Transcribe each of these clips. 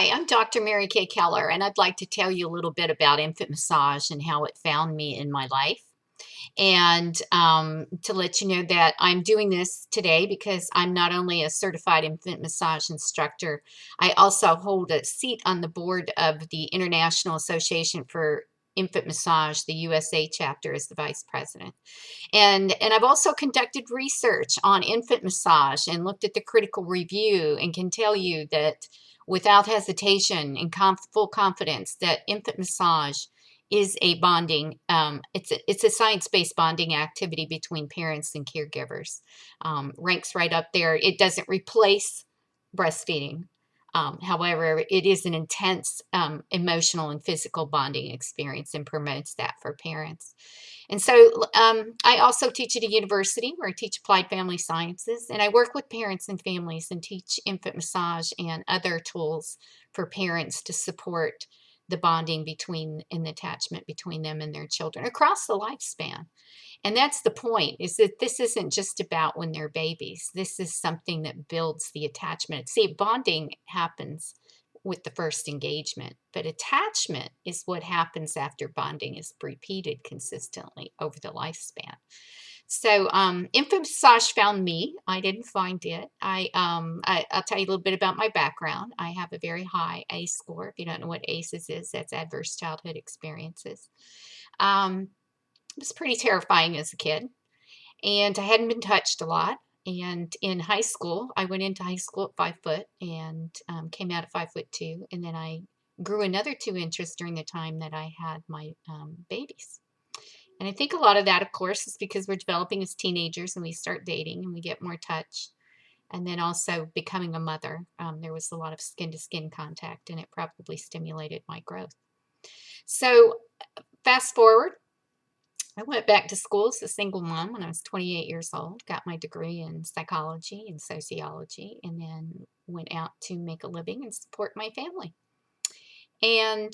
Hi, I'm Dr. Mary Kay Keller, and I'd like to tell you a little bit about infant massage and how it found me in my life. And to let you know that I'm doing this today because I'm not only a certified infant massage instructor, I also hold a seat on the board of the International Association for Infant Massage, the USA chapter, as the vice president. And I've also conducted research on infant massage and looked at the critical review and can tell you that without hesitation and full confidence that infant massage is a bonding, it's a science-based bonding activity between parents and caregivers. Ranks right up there. It doesn't replace breastfeeding. However, it is an intense emotional and physical bonding experience and promotes that for parents. And so I also teach at a university where I teach applied family sciences, and I work with parents and families and teach infant massage and other tools for parents to support the bonding between and the attachment between them and their children across the lifespan. And that's the point, is that this isn't just about when they're babies. This is something that builds the attachment. See, bonding happens with the first engagement, but attachment is what happens after bonding is repeated consistently over the lifespan. So, infant massage found me. I didn't find it. I'll tell you a little bit about my background. I have a very high ACE score. If you don't know what ACEs is, that's Adverse Childhood Experiences. Um, it was pretty terrifying as a kid, and I hadn't been touched a lot. And in high school, I went into high school at 5 foot and came out at 5'2", and then I grew another 2 inches during the time that I had my babies. And I think a lot of that, of course, is because we're developing as teenagers and we start dating and we get more touch. And then also becoming a mother, there was a lot of skin-to-skin contact, and it probably stimulated my growth. So fast forward, I went back to school as a single mom when I was 28 years old, got my degree in psychology and sociology, and then went out to make a living and support my family. And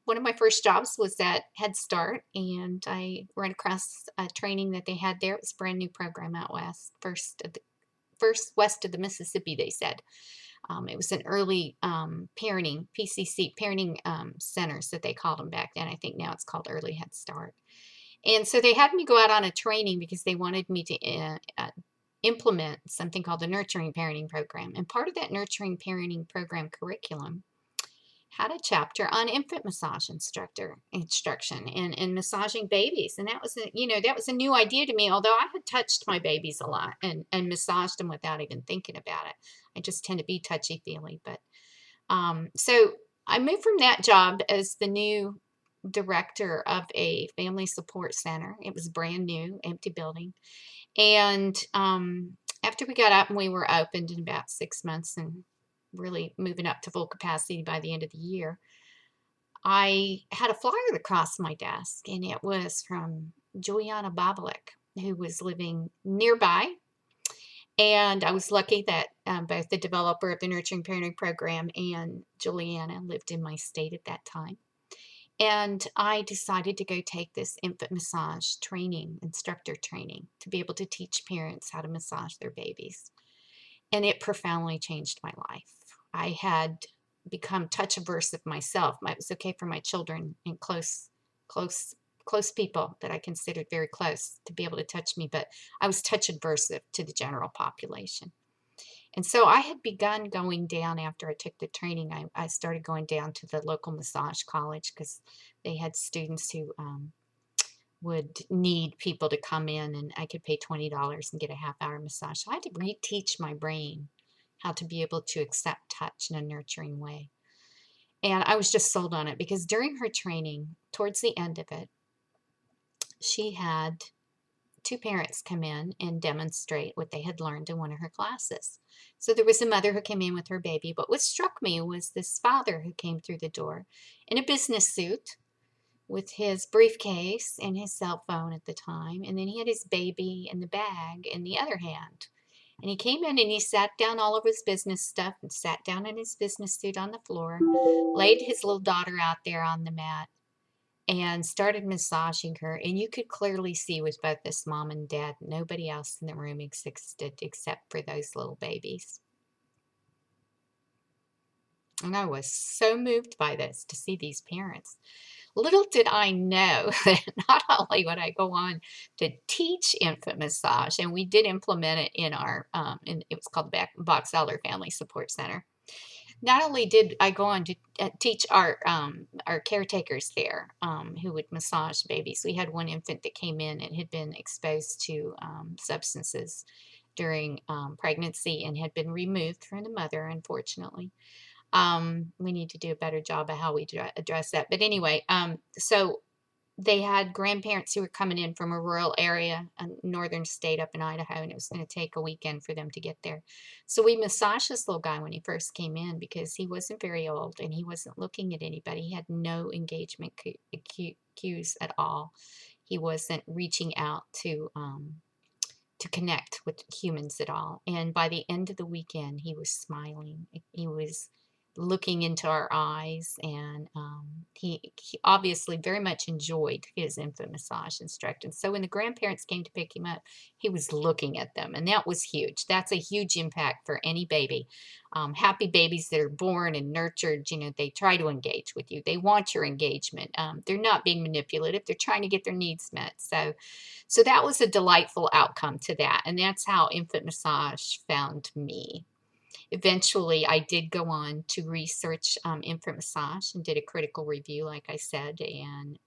one of my first jobs was at Head Start, and I ran across a training that they had there. It was a brand new program out west, first west of the Mississippi, they said. It was an early parenting, PCC, parenting centers that they called them back then. I think now it's called Early Head Start. And so they had me go out on a training because they wanted me to implement something called the Nurturing Parenting Program. And part of that Nurturing Parenting Program curriculum had a chapter on infant massage instruction and massaging babies. And that was that was a new idea to me, although I had touched my babies a lot and massaged them without even thinking about it. I just tend to be touchy-feely. But so I moved from that job as the new director of a family support center. It was brand new, empty building. And after we got up and we were opened in about 6 months and really moving up to full capacity by the end of the year, I had a flyer across my desk, and it was from Juliana Boblik, who was living nearby. And I was lucky that both the developer of the Nurturing Parenting Program and Juliana lived in my state at that time. And I decided to go take this infant massage training, instructor training, to be able to teach parents how to massage their babies. And it profoundly changed my life. I had become touch averse of myself. It was okay for my children and close people that I considered very close to be able to touch me, but I was touch averse to the general population. And so I had begun going down after I took the training. I started going down to the local massage college because they had students who would need people to come in, and I could pay $20 and get a half-hour massage. So I had to reteach my brain how to be able to accept touch in a nurturing way. And I was just sold on it because during her training, towards the end of it, she had two parents come in and demonstrate what they had learned in one of her classes. So there was a mother who came in with her baby, but what struck me was this father who came through the door in a business suit with his briefcase and his cell phone at the time, and then he had his baby in the bag in the other hand. And he came in and he sat down all of his business stuff and sat down in his business suit on the floor, laid his little daughter out there on the mat, and started massaging her. And you could clearly see with both this mom and dad, nobody else in the room existed except for those little babies. And I was so moved by this to see these parents. Little did I know that not only would I go on to teach infant massage, and we did implement it in our, it was called the Box Elder Family Support Center. Not only did I go on to teach our caretakers there, who would massage babies. We had one infant that came in and had been exposed to substances during pregnancy and had been removed from the mother, unfortunately. We need to do a better job of how we address that. But anyway, so they had grandparents who were coming in from a rural area, a northern state up in Idaho, and it was going to take a weekend for them to get there. So we massaged this little guy when he first came in because he wasn't very old and he wasn't looking at anybody. He had no engagement cues at all. He wasn't reaching out to connect with humans at all. And by the end of the weekend, he was smiling. He was looking into our eyes, and he obviously very much enjoyed his infant massage instruction. So when the grandparents came to pick him up, he was looking at them, and that was huge. That's a huge impact for any baby. Happy babies that are born and nurtured, they try to engage with you. They want your engagement. They're not being manipulative. They're trying to get their needs met. So that was a delightful outcome to that, and that's how infant massage found me. Eventually, I did go on to research infant massage and did a critical review, like I said, and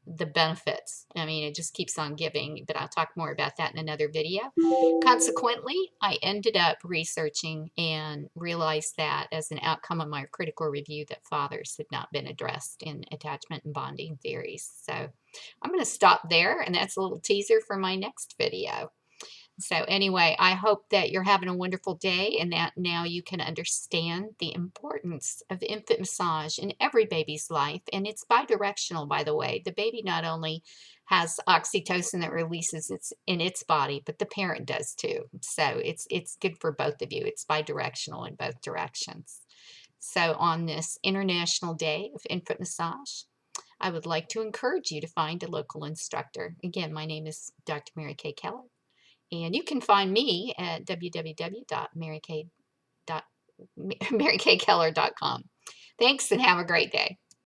the benefits. I mean, it just keeps on giving, but I'll talk more about that in another video. Consequently, I ended up researching and realized that as an outcome of my critical review that fathers had not been addressed in attachment and bonding theories. So I'm going to stop there, and that's a little teaser for my next video. So anyway, I hope that you're having a wonderful day and that now you can understand the importance of infant massage in every baby's life. And it's bidirectional, by the way. The baby not only has oxytocin that releases in its body, but the parent does too. So it's good for both of you. It's bidirectional in both directions. So on this International Day of Infant Massage, I would like to encourage you to find a local instructor. Again, my name is Dr. Mary Kay Keller. And you can find me at www.marykaykeller.com. Thanks and have a great day.